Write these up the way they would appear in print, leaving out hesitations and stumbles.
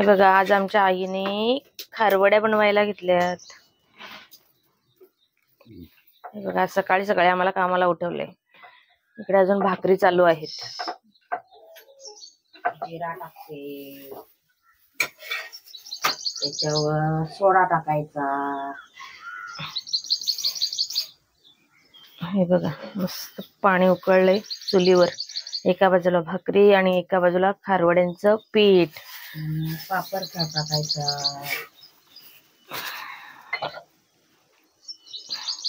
हे बघा, आज आमच्या आईने खारवड्या बनवायला घेतल्यात. हे बघा, सकाळी सकाळी आम्हाला कामाला उठवलंय. इकडे अजून भाकरी चालू आहेत. जिरा टाकते, त्याच्यावर सोडा टाकायचा. हे बघा, मस्त पाणी उकळलंय चुलीवर. एका बाजूला भाकरी आणि एका बाजूला खारवड्यांचं पीठ. पापड टाकायचा,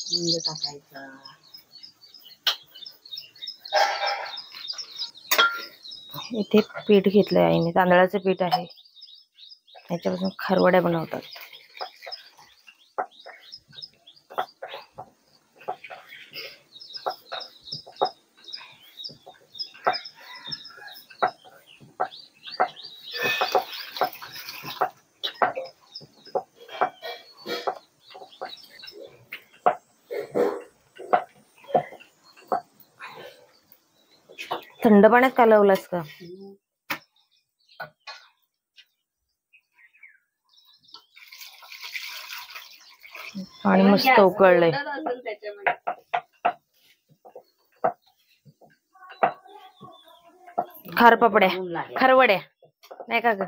हिंग टाकायचा. इथे पीठ घेतलंय आईने, तांदळाचं पीठ आहे. याच्यापासून खारवड्या बनवतात. थंड पाण्यात कालवलास का? पाणी मस्त उकळलंय. खारपापड्या, खारवड्या नाही का ग?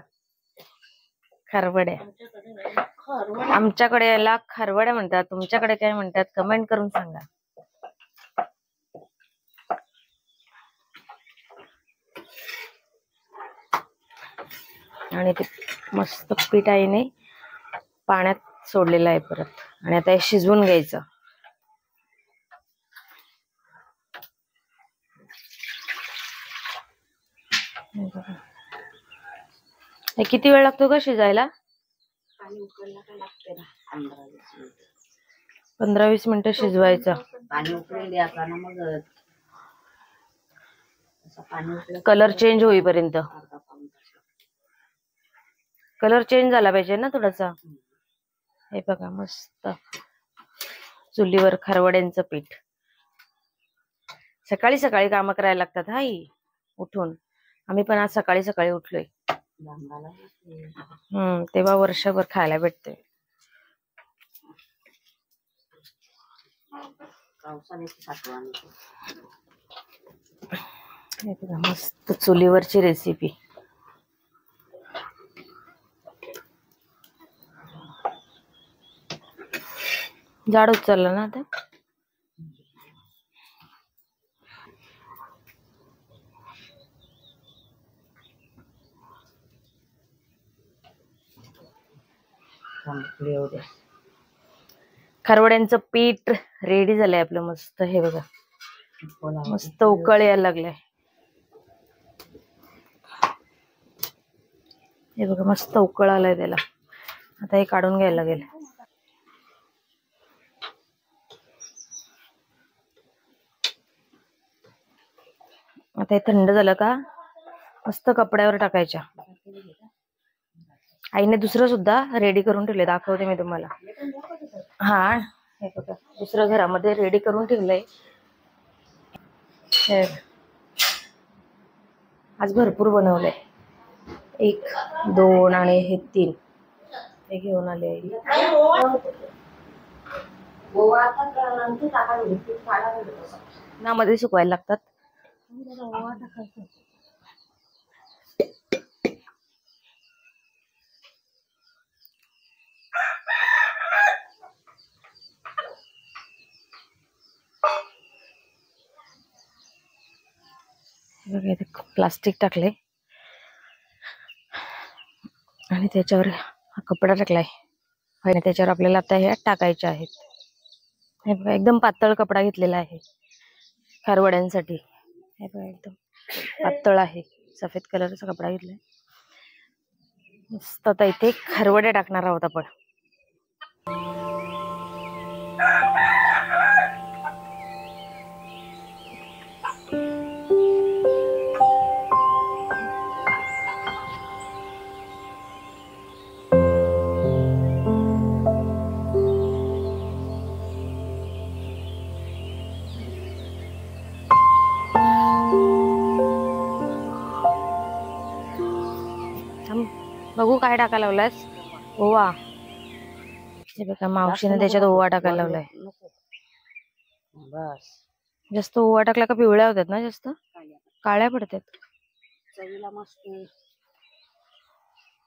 खारवड्या. आमच्याकडे याला खारवड्या म्हणतात. तुमच्याकडे काय म्हणतात कमेंट करून सांगा. आणि ते मस्त पीठ आईने पाण्यात सोडलेलं आहे परत. आणि आता हे शिजवून घ्यायचं. हे किती वेळ लागतो का शिजायला? पाणी उकळलं का लागते ना 15-20 मिनिटं शिजवायचं. पाणी उकळून द्यायचं ना. मग कलर चेंज होईपर्यंत. कलर चेंज झाला पाहिजे ना थोडासा. हे बघा, मस्त चुलीवर खारवड्यांचं पीठ. सकाळी सकाळी काम करायला लागतात हाई उठून. आम्ही पण आज सकाळी सकाळी उठलोय. तेव्हा वर्षभर खायला भेटते. मस्त चुलीवरची रेसिपी. जाड उचललं ना आता. खारवड्यांचं पीठ रेडी झालंय आपलं मस्त. हे बघा, मस्त उकळ यायला लागलाय. हे बघा, मस्त उकळ आलाय त्याला. आता हे काढून घ्यायला लागेल. आता हे थंड झालं का मस्त कपड्यावर टाकायच्या. आईने दुसरं सुद्धा रेडी करून ठेवले, दाखवते मी तुम्हाला. हा, हे बघा, दुसरं घरामध्ये रेडी करून ठेवलंय. आज भरपूर बनवलंय. 1, 2 आणि हे 3 हे घेऊन आले. ना मध्ये सुकवायला लागतात. प्लास्टिक टाकले आणि त्याच्यावर हा कपडा टाकलाय. आणि त्याच्यावर आपल्याला आता हे टाकायचे आहेत. हे बघा, एकदम पातळ कपडा घेतलेला आहे खारवड्यांसाठी. हे बघा, एकदम पातळ आहे. सफेद कलरचा कपडा घेतलाय मस्त. आता इथे खारवड्या टाकणार आहोत आपण. बघू काय टाकायला लावलायस? ओवा. हे बघा मावशीने त्याच्यात ओवा टाकायला लावलाय. नको. बस. जास्त ओवा टाकला का पिवळ्या होतात ना? जास्त काळ्या पडतात. चवीला मस्त.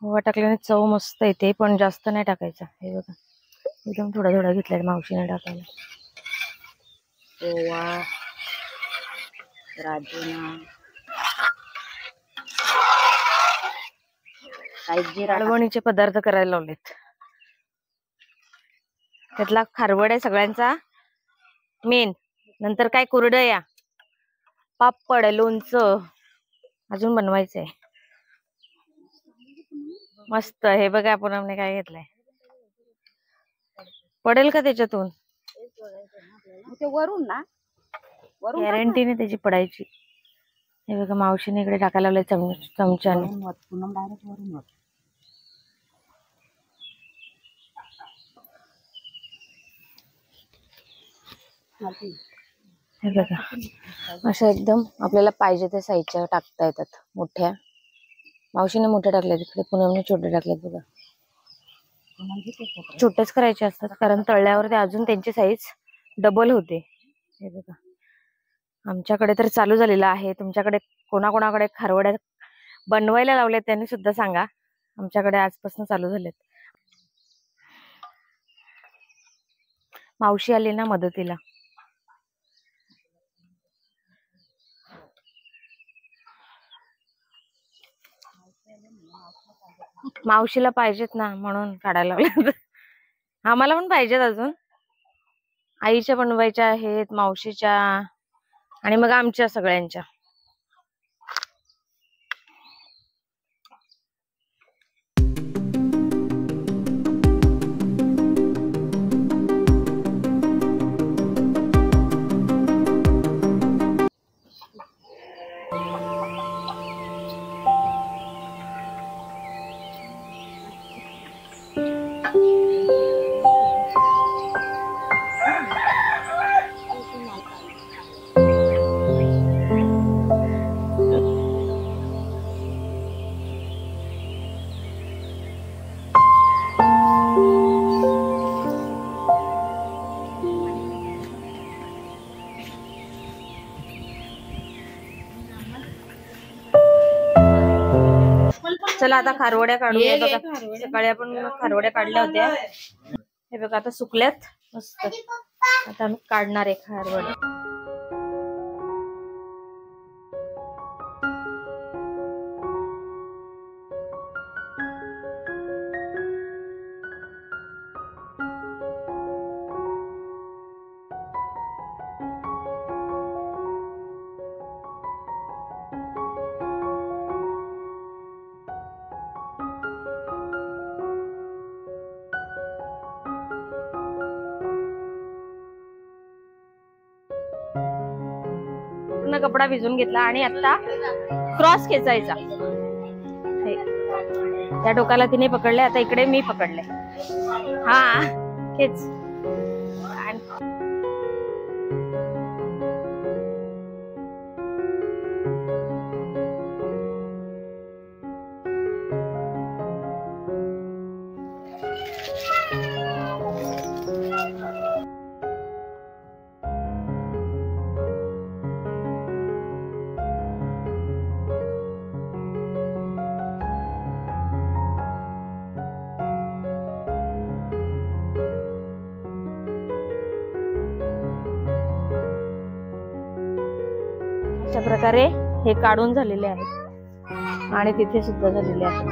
ओवा टाकल्याने चव मस्त येते, पण जास्त नाही टाकायचा. हे बघा एकदम थोडा थोडा घेतलाय मावशीने टाकायला. ओवा, राजमा, कालवणीचे पदार्थ करायला लावलेत. त्यातला खारवड आहे सगळ्यांचा मेन. नंतर काय कुरडया, पापड, लोणचं अजून बनवायचंय. मस्त. हे बघा आपण काय घेतलंय. पडेल का त्याच्यातून? वरून ना, गॅरंटीने त्याची पडायची. हे बघा मावशीने इकडे टाकायला लावलंय चमच्याने. हे बघा असं एकदम आपल्याला पाहिजे त्या साईजच्या टाकता येतात. मोठ्या मावशीने मोठ्या टाकल्यात, इकडे पूनमने छोटे टाकलेत. बघा छोटेच करायचे असतात, कारण तळल्यावर ते अजून त्यांची साईज डबल होते. हे बघा आमच्याकडे तर चालू झालेलं आहे. तुमच्याकडे कोणाकोणाकडे खारवड्या बनवायला लावल्यात त्यांनी सुद्धा सांगा. आमच्याकडे आजपासून चालू झालेत. मावशी आली ना मदतीला. मावशीला पाहिजेत ना म्हणून काढायला लागले. आम्हाला पण पाहिजेत अजून. आईच्या बनवायच्या आहेत, मावशीच्या आणि मग आमच्या सगळ्यांच्या. चला आता खारवड्या काढूया. बघा सकाळी आपण खारवड्या काढल्या होत्या. हे बघा आता सुकल्यात मस्त. आता आम्ही काढणार आहे खारवड्या. पूर्ण कपडा भिजून घेतला आणि आता क्रॉस खेचायचा. त्या टोकाला तिने पकडले, आता इकडे मी पकडले. हा खेच. अशा प्रकारे हे काढून झालेले आहेत आणि तिथे सुद्धा झालेले आहेत.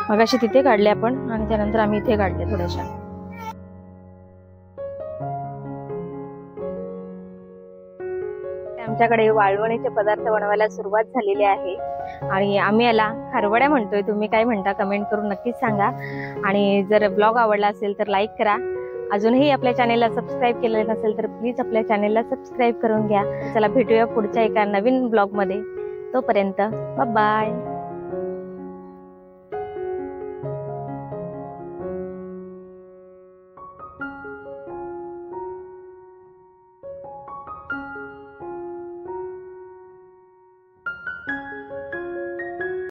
मगाशी तिथे काढले आपण आणि त्यानंतर आम्ही इथे काढले थोड्याशा. आमच्याकडे वाळवणीचे पदार्थ बनवायला सुरुवात झालेली आहे आणि आम्ही याला खारवड्या म्हणतोय. तुम्ही काय म्हणता कमेंट करून नक्कीच सांगा. आणि जर ब्लॉग आवडला असेल तर लाईक करा. अजूनही आपल्या चॅनेलला सबस्क्राईब केलेलं नसेल तर प्लीज आपल्या चॅनेलला सबस्क्राईब करून घ्या. चला भेटूया पुढच्या एका नवीन ब्लॉग मध्ये. तोपर्यंत बाय बाय.